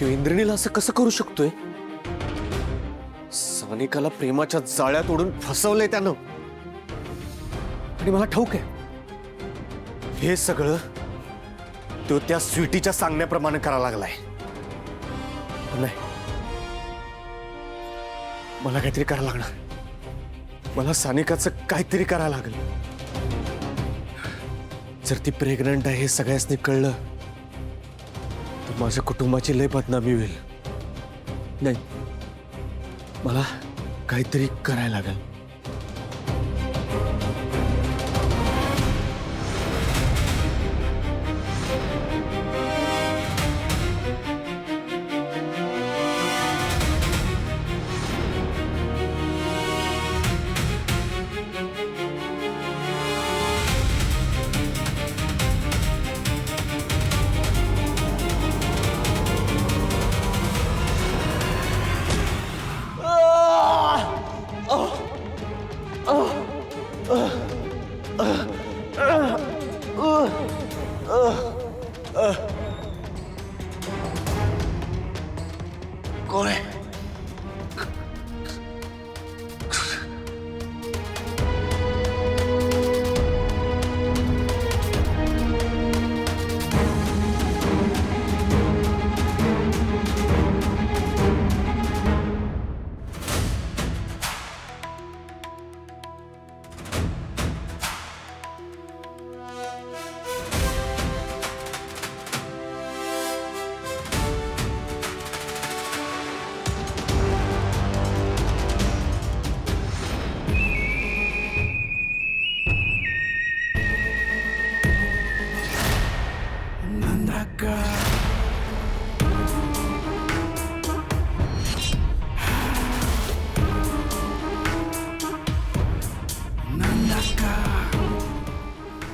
तो इंद्रणीला असं कसं करू शकतोय? सानिकाला प्रेमाच्या जाळ्यात ओढून फसवलंय त्यानं. आणि मला ठाऊक आहे हे सगळं तो त्या स्वीटीच्या सांगण्याप्रमाणे करायला लागलाय. नाही, मला काहीतरी करायला लागणार. मला सानिकाचं काहीतरी करायला लागेल. जर ती प्रेग्नंट आहे हे सगळ्यांनी कळलं तर माझ्या कुटुंबाची लय बदनामी होईल. नाही, मला काहीतरी करायला लागेल. कोण आहे?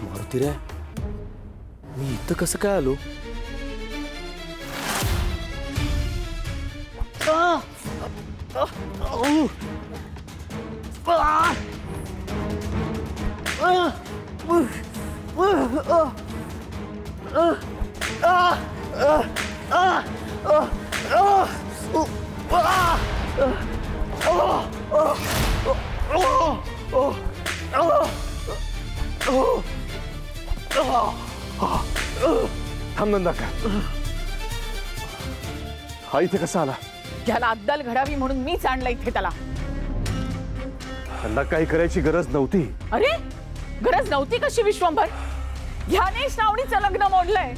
मारुती रे, मी इथं कसं काय आलो? थांब नंदाका, हा इथे कसा आला? याला अद्दल घडावी म्हणून मीच आणलं इथे त्याला. त्यांना काही करायची गरज नव्हती. अरे गरज नव्हती कशी विश्वंभर? ह्याने श्रावणीचं लग्न मोडलंय.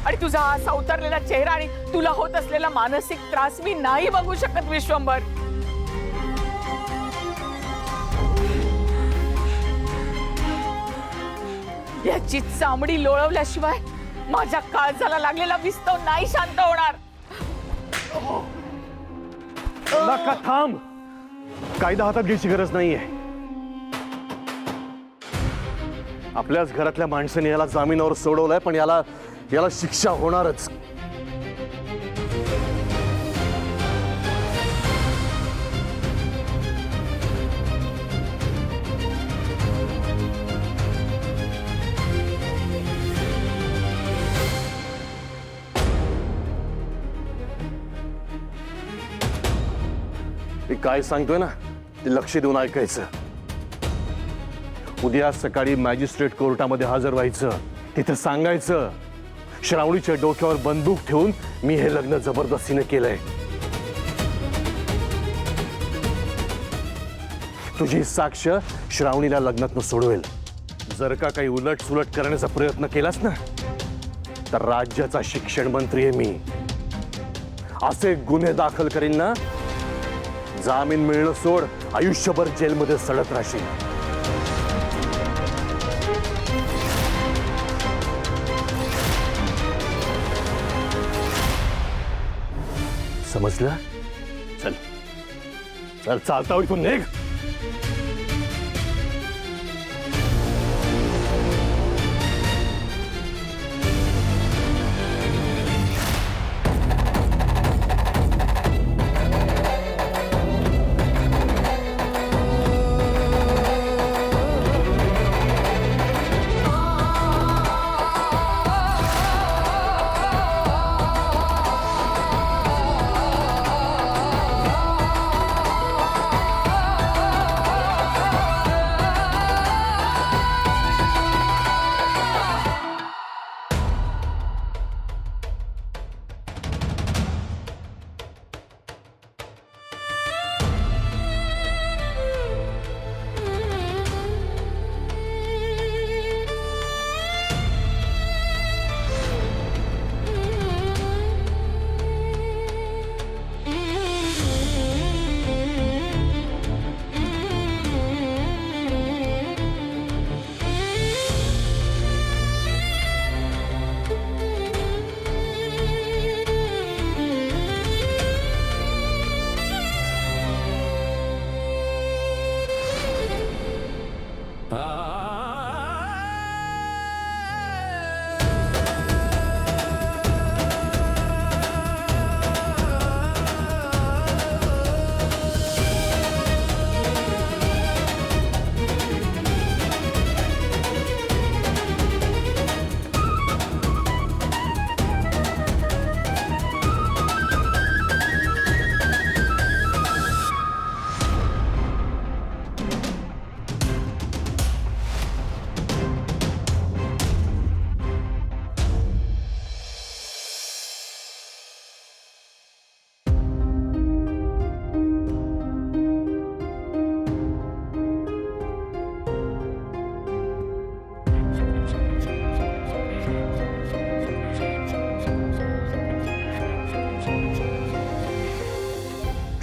आणि तुझा हा सावतरलेला चेहरा आणि तुला होत असलेला मानसिक त्रास मी नाही बघू शकत विश्वंभर. याची चामडी लोळवल्याशिवाय माझ्या काळजाला लागलेला विस्तव नाही शांत होणार. नका, थांब. कायदा हातात घ्यायची गरज नाहीये. आपल्याच घरातल्या माणसाने याला जामिनावर सोडवलंय, पण याला शिक्षा होणारच. मी काय सांगतोय ना ते लक्ष देऊन ऐकायचं. उद्या सकाळी मॅजिस्ट्रेट कोर्टामध्ये हजर व्हायचं. तिथे सांगायचं श्रावणीच्या डोक्यावर बंदूक ठेवून मी हे लग्न जबरदस्तीने केलंय. तुझी साक्ष श्रावणीला लग्नातनं सोडवेल. जर का काही उलट सुलट करण्याचा प्रयत्न केलास ना तर राज्याचा शिक्षण मंत्री आहे मी. असे गुन्हे दाखल करीन ना, जामीन मिळणं सोड, आयुष्यभर जेलमध्ये सडत राहशील. समजलं? चल चल, चालता इथून निघ.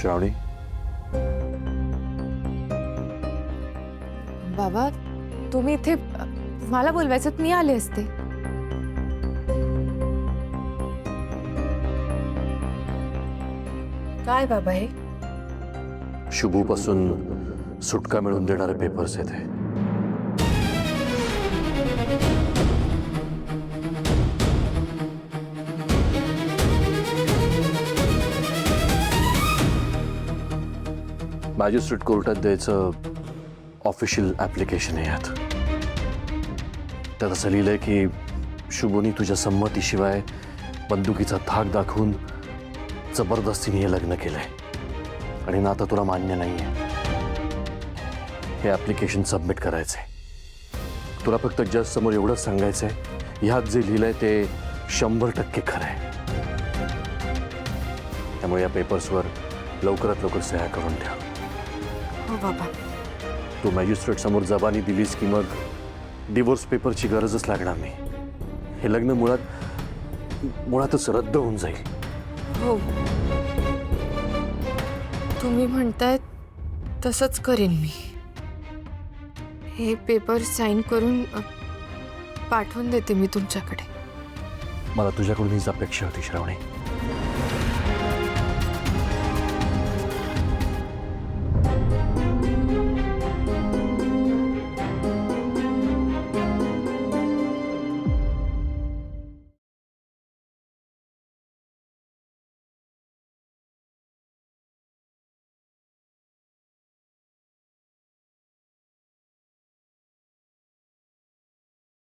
श्रावणी, बाबा तुम्ही इथे मला बोलवायचं मी आले असते. काय बाबा हे? शुभूपासून सुटका मिळवून देणारे पेपर्स आहेत हे. मॅजिस्ट्रेट कोर्टात द्यायचं ऑफिशियल ॲप्लिकेशन आहे यात. त्यात असं लिहिलंय की शुभूनी तुझ्या संमतीशिवाय बंदुकीचा धाक दाखवून जबरदस्तीने हे लग्न केलंय आणि ना आता तुला मान्य नाहीये. हे ॲप्लिकेशन सबमिट करायचंय. तुला फक्त जज समोर एवढंच सांगायचंय, ह्यात जे लिहिलंय ते 100% खरं आहे. त्यामुळे या पेपर्सवर लवकरात लवकर सह्या करून ठेव. हो बाबा. तू मॅजिस्ट्रेट समोर जबानी दिलीस की मग डिवोर्स पेपरची गरजच लागणार नाही. हे लग्न मुळातच रद्द होऊन जाईल. हो तुम्ही म्हणताय तसंच करेन मी. हे पेपर साईन करून पाठवून देते मी तुमच्याकडे. मला तुझ्याकडून हीच अपेक्षा होती श्रावणी.